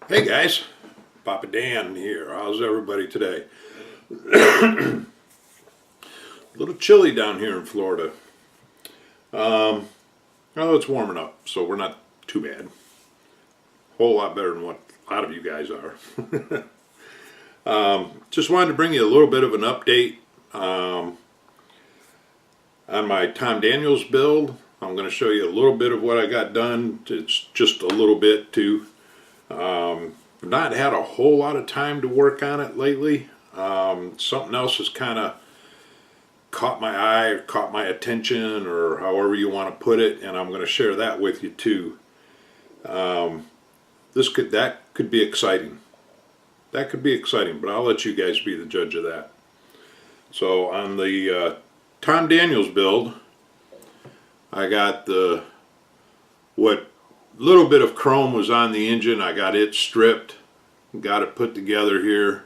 Hey guys, Papa Dan here. How's everybody today? A little chilly down here in Florida. Oh, it's warming up, so we're not too bad. Whole lot better than what a lot of you guys are. Just wanted to bring you a little bit of an update on my Tom Daniels build. I'm going to show you a little bit of what I got done. It's just a little bit too. Not had a whole lot of time to work on it lately. Something else has kind of caught my eye or caught my attention, or however you want to put it, and I'm going to share that with you too. That could be exciting. That could be exciting, but I'll let you guys be the judge of that. So on the Tom Daniels build, I got what little bit of chrome was on the engine. I got it stripped, got it put together here,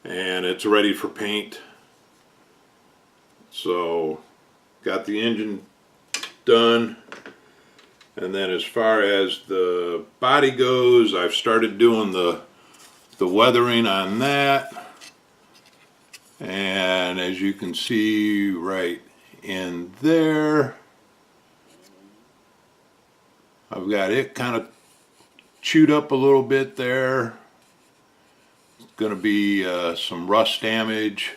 and it's ready for paint. So got the engine done, and then as far as the body goes, I've started doing the weathering on that, and as you can see right in there, I've got it kind of chewed up a little bit there. It's going to be some rust damage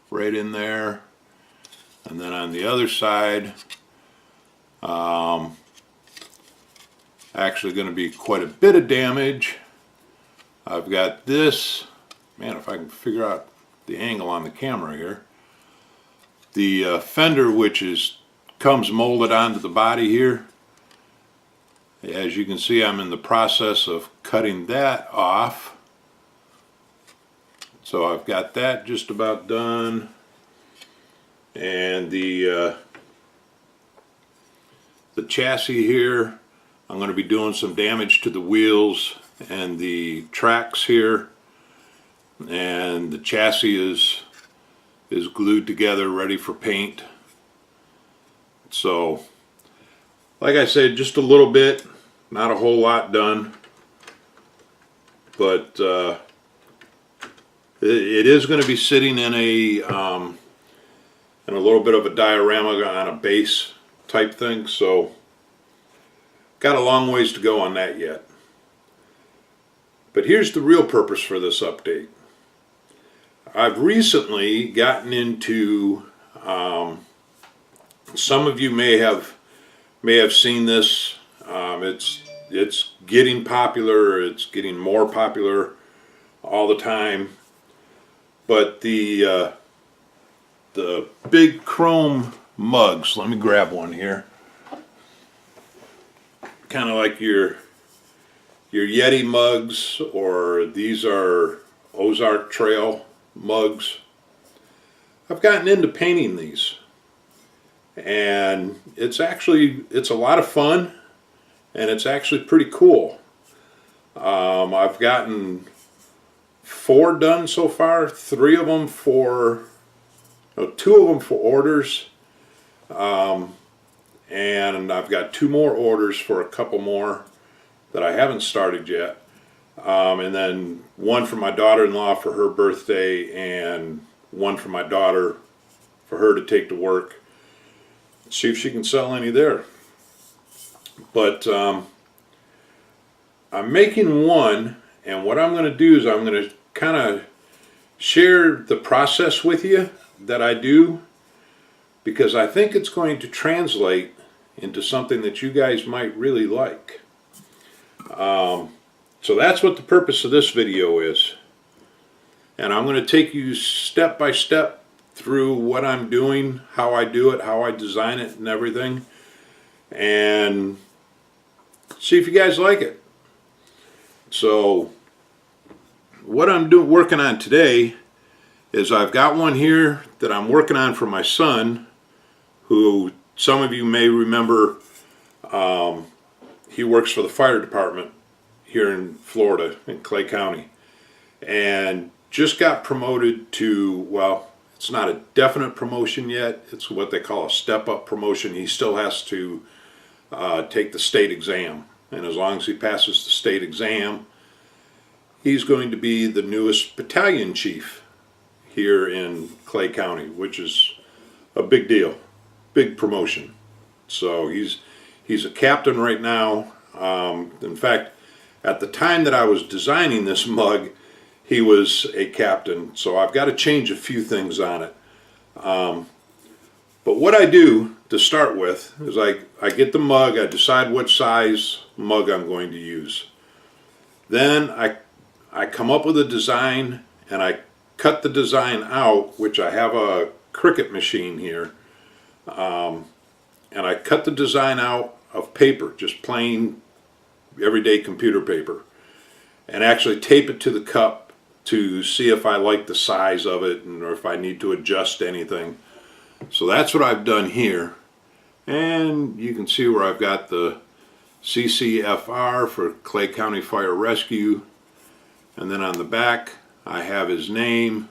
right in there. And then on the other side, actually going to be quite a bit of damage. I've got this, man, if I can figure out the angle on the camera here. The fender, which comes molded onto the body here. As you can see, I'm in the process of cutting that off. So I've got that just about done. And the chassis here, I'm going to be doing some damage to the wheels and the tracks here. And the chassis is glued together, ready for paint. So, like I said, just a little bit. Not a whole lot done, but it is going to be sitting in a little bit of a diorama on a base type thing, so got a long ways to go on that yet. But here's the real purpose for this update. I've recently gotten into, some of you may have seen this. It's getting popular. It's getting more popular all the time. But the big chrome mugs. Let me grab one here. Kind of like your Yeti mugs, or these are Ozark Trail mugs. I've gotten into painting these, and it's a lot of fun. And it's actually pretty cool. I've gotten 4 done so far. 2 of them for orders. And I've got 2 more orders for a couple more that I haven't started yet. And then 1 for my daughter-in-law for her birthday, and 1 for my daughter for her to take to work. See if she can sell any there. But I'm making one, and what I'm going to do is I'm going to kind of share the process with you that I do, because I think it's going to translate into something that you guys might really like. So that's what the purpose of this video is. And I'm going to take you step by step through what I'm doing, how I do it, how I design it, and everything. And see if you guys like it. So what I'm working on today is I've got one here that I'm working on for my son, who some of you may remember. He works for the fire department here in Florida, in Clay County, and just got promoted to, well, it's not a definite promotion yet. It's what they call a step-up promotion. He still has to take the state exam, and as long as he passes the state exam, he's going to be the newest battalion chief here in Clay County, which is a big deal, big promotion. So he's a captain right now. In fact, at the time that I was designing this mug, he was a captain, so I've got to change a few things on it. But what I do to start with is I get the mug, I decide what size mug I'm going to use. Then I come up with a design, and I cut the design out, which I have a Cricut machine here. And I cut the design out of paper, just plain everyday computer paper, and actually tape it to the cup to see if I like the size of it or if I need to adjust anything. So that's what I've done here, and you can see where I've got the CCFR for Clay County Fire Rescue, and then on the back I have his name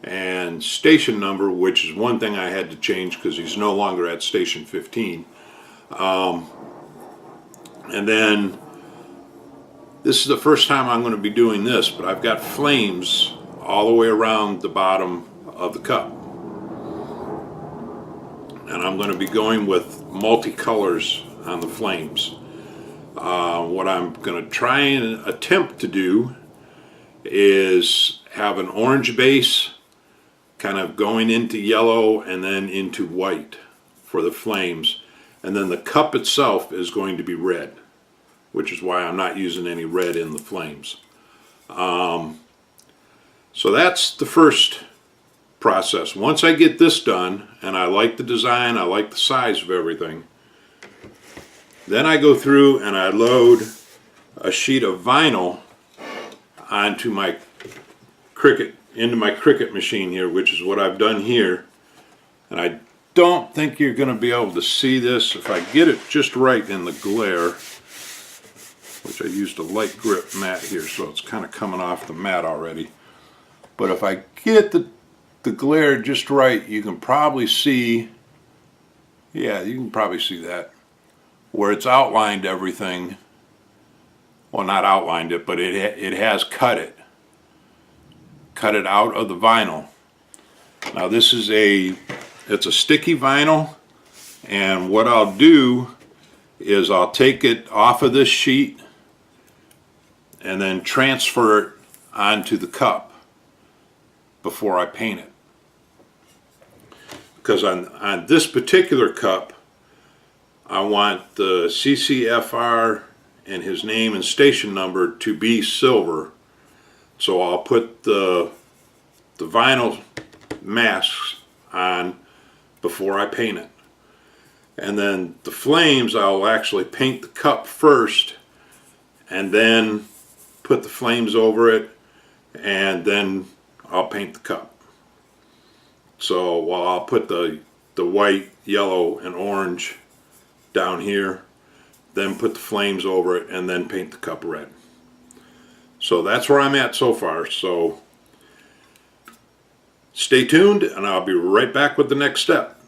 and station number, which is one thing I had to change because he's no longer at station 15. And then this is the first time I'm going to be doing this, but I've got flames all the way around the bottom of the cup. And I'm going to be going with multicolors on the flames. What I'm going to try and attempt to do is have an orange base kind of going into yellow and then into white for the flames. And then the cup itself is going to be red, which is why I'm not using any red in the flames. So that's the first process. Once I get this done and I like the design, I like the size of everything, then I go through and I load a sheet of vinyl onto my into my Cricut machine here, which is what I've done here. And I don't think you're going to be able to see this if I get it just right in the glare, which I used a light grip mat here, so it's kind of coming off the mat already. But if I get the glare just right, you can probably see, yeah, you can probably see that, where it's outlined everything. Well, not outlined it, but it has cut it out of the vinyl. Now this is it's a sticky vinyl, and what I'll do is I'll take it off of this sheet and then transfer it onto the cup before I paint it. Because on this particular cup, I want the CCFR and his name and station number to be silver. So I'll put the vinyl masks on before I paint it. And then the flames, I'll actually paint the cup first and then put the flames over it, and then I'll paint the cup. So while I'll put the white, yellow, and orange down here, then put the flames over it, and then paint the cup red. So that's where I'm at so far. So stay tuned, and I'll be right back with the next step.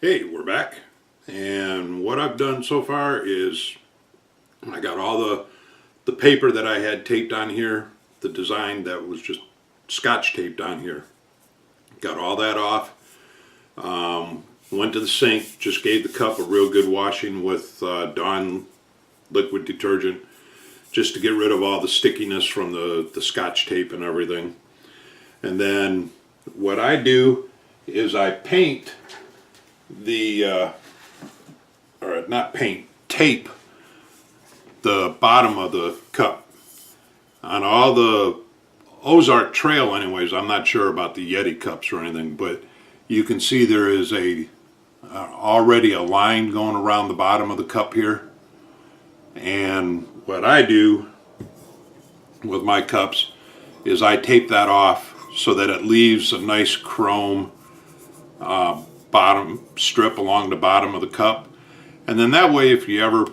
Hey, we're back, and what I've done so far is I got all the paper that I had taped on here, the design that was just scotch taped on here. Got all that off. Went to the sink, just gave the cup a real good washing with Dawn liquid detergent, just to get rid of all the stickiness from the scotch tape and everything. And then what I do is I paint tape the bottom of the cup. On all the Ozark Trail anyways, I'm not sure about the Yeti cups or anything, but you can see there is already a line going around the bottom of the cup here. And what I do with my cups is I tape that off so that it leaves a nice chrome bottom strip along the bottom of the cup. And then that way, if you ever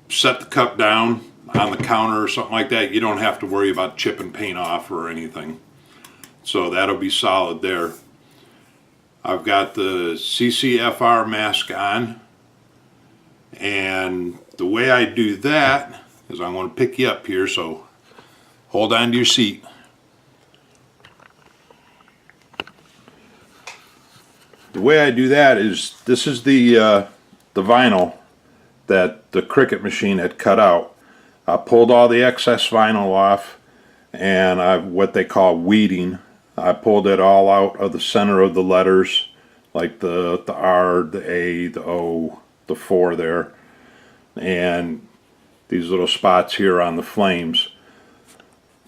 set the cup down on the counter or something like that, you don't have to worry about chipping paint off or anything. So that'll be solid there. I've got the CCFR mask on, and the way I do that is I'm going to pick you up here, so hold on to your seat. The way I do that is, this is the vinyl that the Cricut machine had cut out. I pulled all the excess vinyl off, and what they call weeding. I pulled it all out of the center of the letters, like the R, the A, the O, the 4 there, and these little spots here on the flames.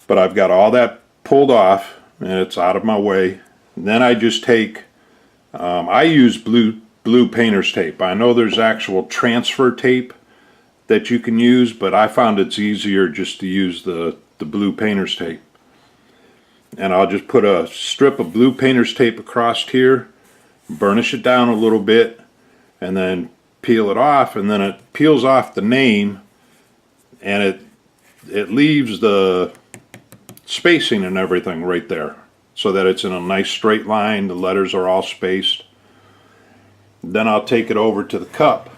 But I've got all that pulled off, and it's out of my way. And then I just take, I use blue painter's tape. I know there's actual transfer tape that you can use, but I found it's easier just to use the blue painter's tape. And I'll just put a strip of blue painter's tape across here, burnish it down a little bit, and then peel it off, and then it peels off the name, and it leaves the spacing and everything right there, so that it's in a nice straight line, the letters are all spaced. Then I'll take it over to the cup,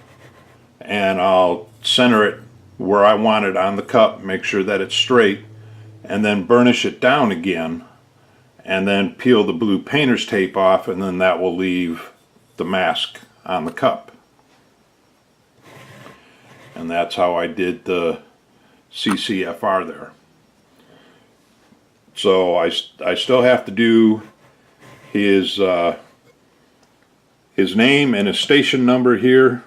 and I'll center it where I want it on the cup, make sure that it's straight, and then burnish it down again, and then peel the blue painter's tape off, and then that will leave the mask on the cup. And that's how I did the CCFR there. So I still have to do his name and his station number here,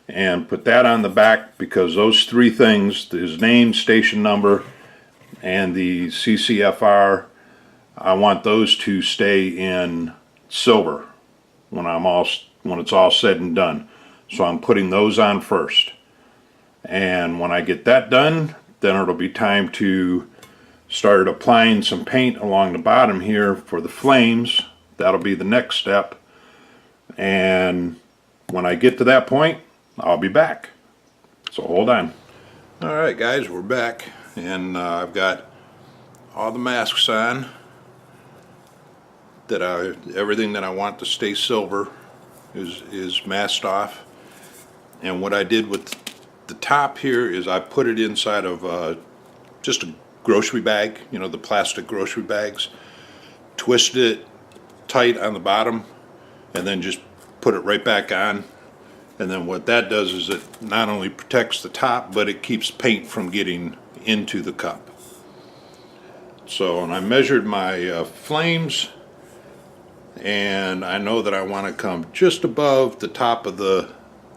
and put that on the back, because those three things, his name, station number, and the CCFR, I want those to stay in silver when it's all said and done. So I'm putting those on first. And when I get that done, then it'll be time to start applying some paint along the bottom here for the flames. That'll be the next step. And when I get to that point, I'll be back. So hold on. Alright guys, we're back, and I've got all the masks on. Everything that I want to stay silver is masked off. And what I did with the top here is I put it inside of just a grocery bag, you know, the plastic grocery bags. Twisted it tight on the bottom, and then just put it right back on. And then what that does is it not only protects the top, but it keeps paint from getting into the cup. So, and I measured my flames, and I know that I want to come just above the top of the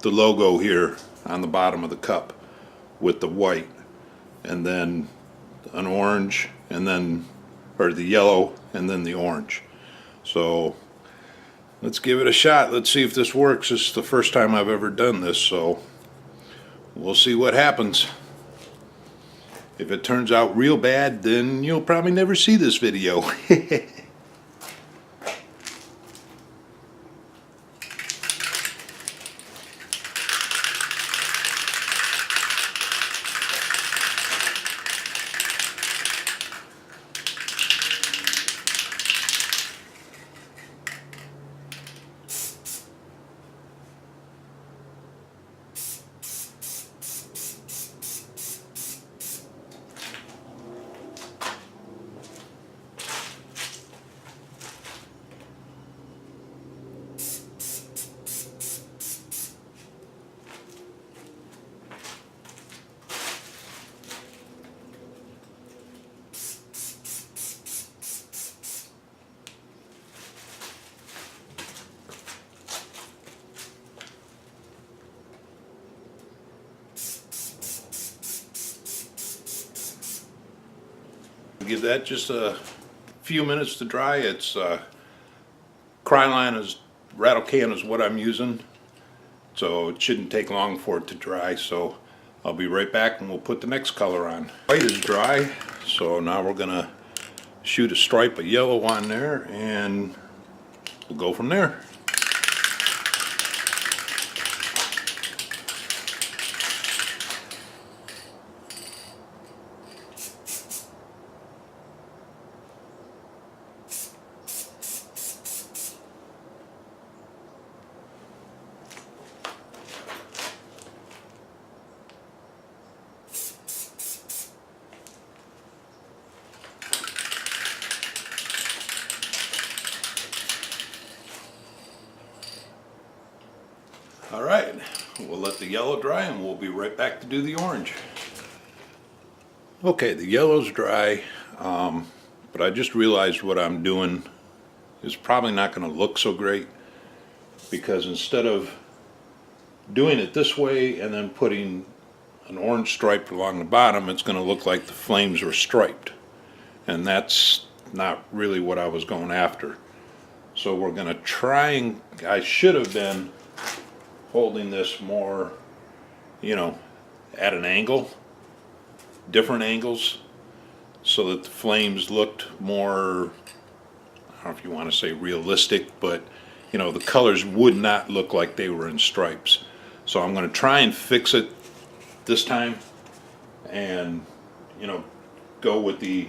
logo here on the bottom of the cup with the white, and then an orange, and then, or the yellow, and then the orange. So let's give it a shot. Let's see if this works. This is the first time I've ever done this, so we'll see what happens. If it turns out real bad, then you'll probably never see this video. give that just a few minutes to dry. It's Kryline rattle can is what I'm using, so it shouldn't take long for it to dry. So I'll be right back and we'll put the next color on. White is dry, so now we're gonna shoot a stripe of yellow on there and we'll go from there. Alright, we'll let the yellow dry and we'll be right back to do the orange. Okay, the yellow's dry, but I just realized what I'm doing is probably not going to look so great, because instead of doing it this way and then putting an orange stripe along the bottom, it's going to look like the flames are striped, and that's not really what I was going after. So we're going to try, and I should have been holding this more, you know, at an angle, different angles, so that the flames looked more, I don't know if you want to say realistic, but you know, the colors would not look like they were in stripes. So I'm going to try and fix it this time, and you know, go with the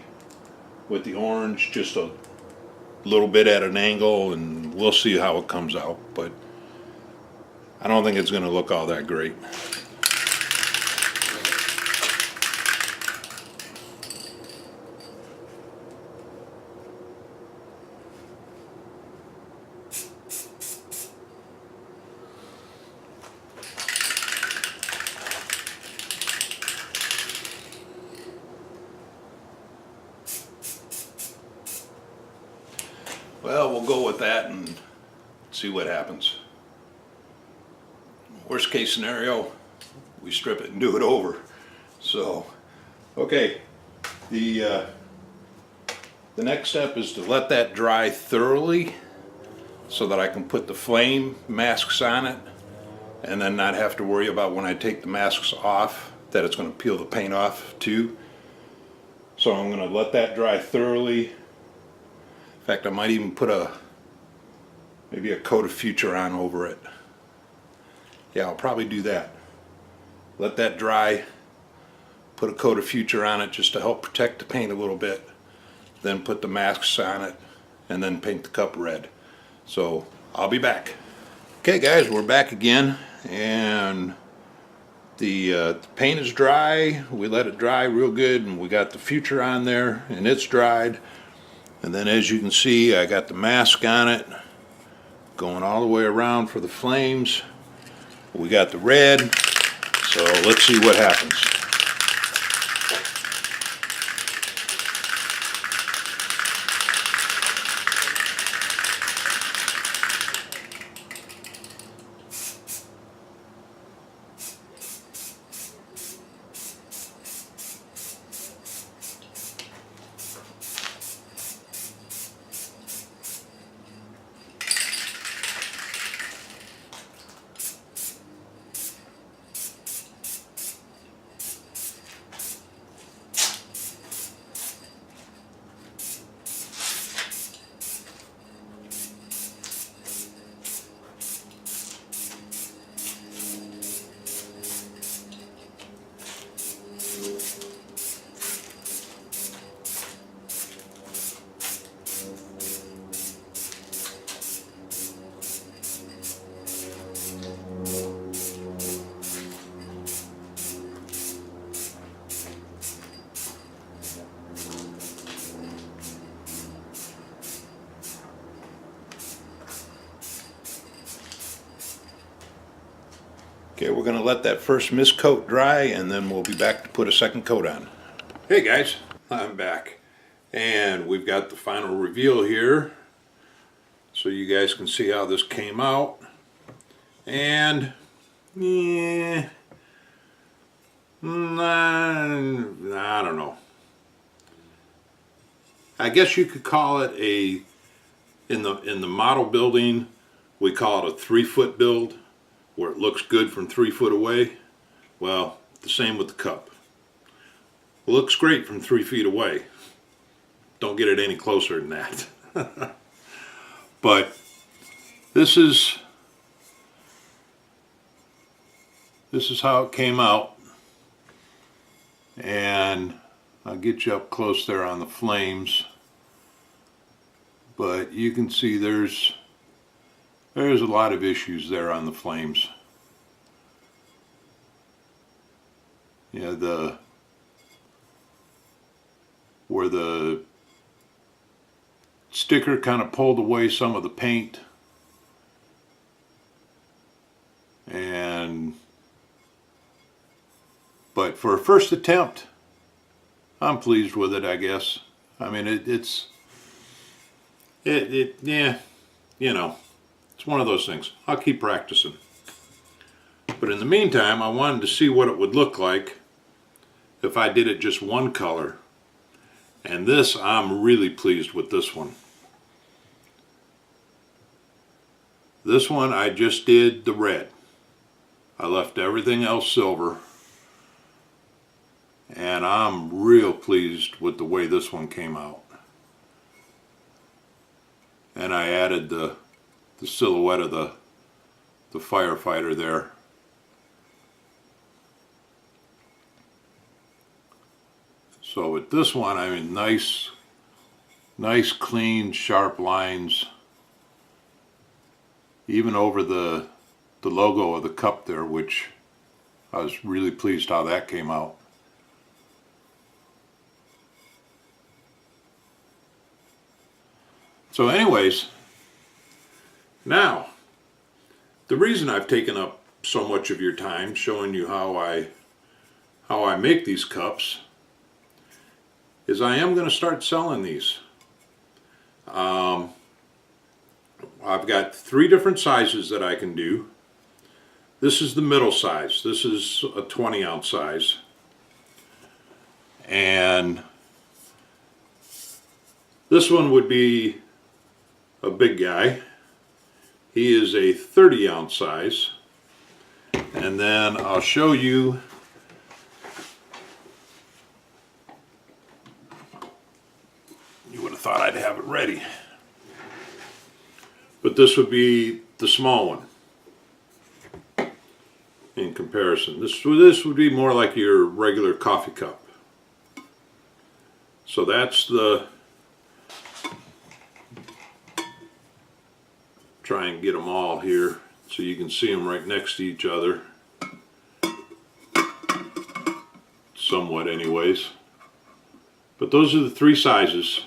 orange just a little bit at an angle, and we'll see how it comes out. But I don't think it's going to look all that great. Well, we'll go with that and see what happens. Worst case scenario, we strip it and do it over. So, okay, the next step is to let that dry thoroughly so that I can put the flame masks on it, and then not have to worry about when I take the masks off that it's going to peel the paint off too. So I'm going to let that dry thoroughly. In fact, I might even put maybe a coat of Future on over it. Yeah, I'll probably do that. Let that dry, put a coat of Future on it just to help protect the paint a little bit, then put the masks on it, and then paint the cup red. So I'll be back. Okay guys, we're back again, and the paint is dry. We let it dry real good, and we got the Future on there, and it's dried. And then as you can see, I got the mask on it, going all the way around for the flames. We got the red, so let's see what happens. Okay, we're going to let that first mist coat dry, and then we'll be back to put a second coat on. Hey guys, I'm back, and we've got the final reveal here, so you guys can see how this came out. And yeah, I don't know. I guess you could call it in the model building, we call it a 3-foot build, where it looks good from 3 foot away. Well, the same with the cup. It looks great from 3 feet away. Don't get it any closer than that. But this is how it came out. And I'll get you up close there on the flames. But you can see there's a lot of issues there on the flames. Yeah, where the sticker kind of pulled away some of the paint, but for a first attempt, I'm pleased with it, I guess. I mean, yeah, you know, it's one of those things. I'll keep practicing. But in the meantime, I wanted to see what it would look like if I did it just one color. And this, I'm really pleased with this one. This one, I just did the red. I left everything else silver. And I'm real pleased with the way this one came out. And I added the silhouette of the firefighter there. So with this one, I mean, nice clean, sharp lines. Even over the logo of the cup there, which I was really pleased how that came out. So anyways, now, the reason I've taken up so much of your time showing you how I make these cups is I am going to start selling these. I've got 3 different sizes that I can do. This is the middle size. This is a 20-ounce size. And this one would be a big guy. He is a 30-ounce size. And then I'll show you would have thought I'd have it ready. But this would be the small one in comparison. This would be more like your regular coffee cup. So that's the, try and get them all here so you can see them right next to each other. Somewhat anyways. But those are the 3 sizes.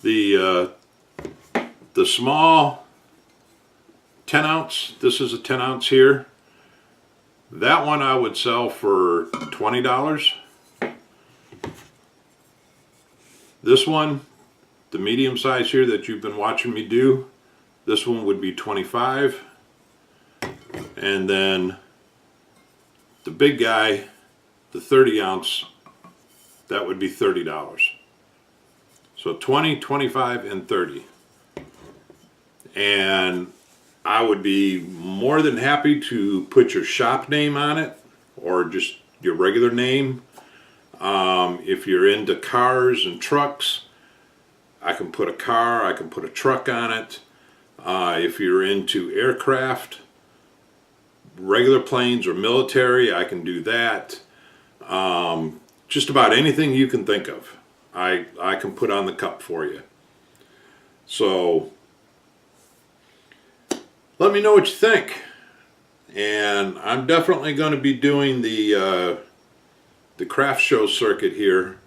The small 10-ounce, this is a 10-ounce here. That one I would sell for $20. This one, the medium size here that you've been watching me do, this one would be $25. And then the big guy, the 30-ounce, that would be $30. So 20, 25, and 30. And I would be more than happy to put your shop name on it, or just your regular name. If you're into cars and trucks, I can put a car, I can put a truck on it. If you're into aircraft, regular planes or military, I can do that. Just about anything you can think of, I can put on the cup for you. So let me know what you think. And I'm definitely going to be doing the craft show circuit here.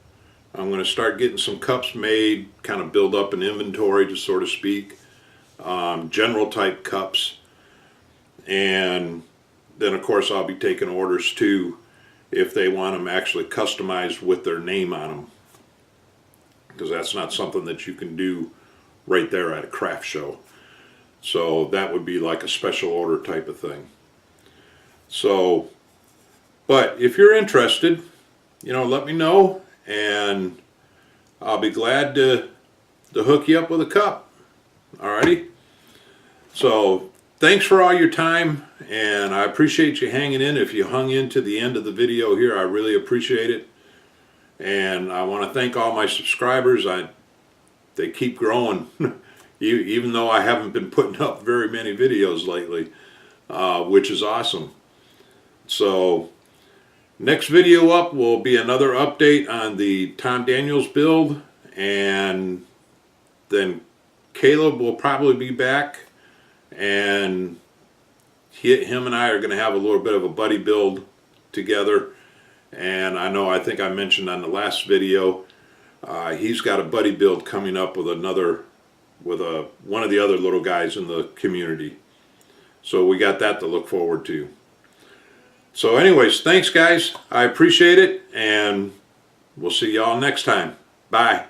I'm going to start getting some cups made, kind of build up an inventory, to so to speak. General type cups. And then of course I'll be taking orders too, if they want them actually customized with their name on them, because that's not something that you can do right there at a craft show. So that would be like a special order type of thing. So, but if you're interested, let me know, and I'll be glad to hook you up with a cup. Alrighty? So thanks for all your time, and I appreciate you hanging in. If you hung in to the end of the video here, I really appreciate it. And I want to thank all my subscribers. They keep growing, even though I haven't been putting up very many videos lately, which is awesome. So next video up will be another update on the Tom Daniels build, and then Caleb will probably be back, and him and I are going to have a little bit of a buddy build together. And I think I mentioned on the last video, he's got a buddy build coming up with one of the other little guys in the community. So we got that to look forward to. So anyways, thanks guys. I appreciate it, and we'll see y'all next time. Bye.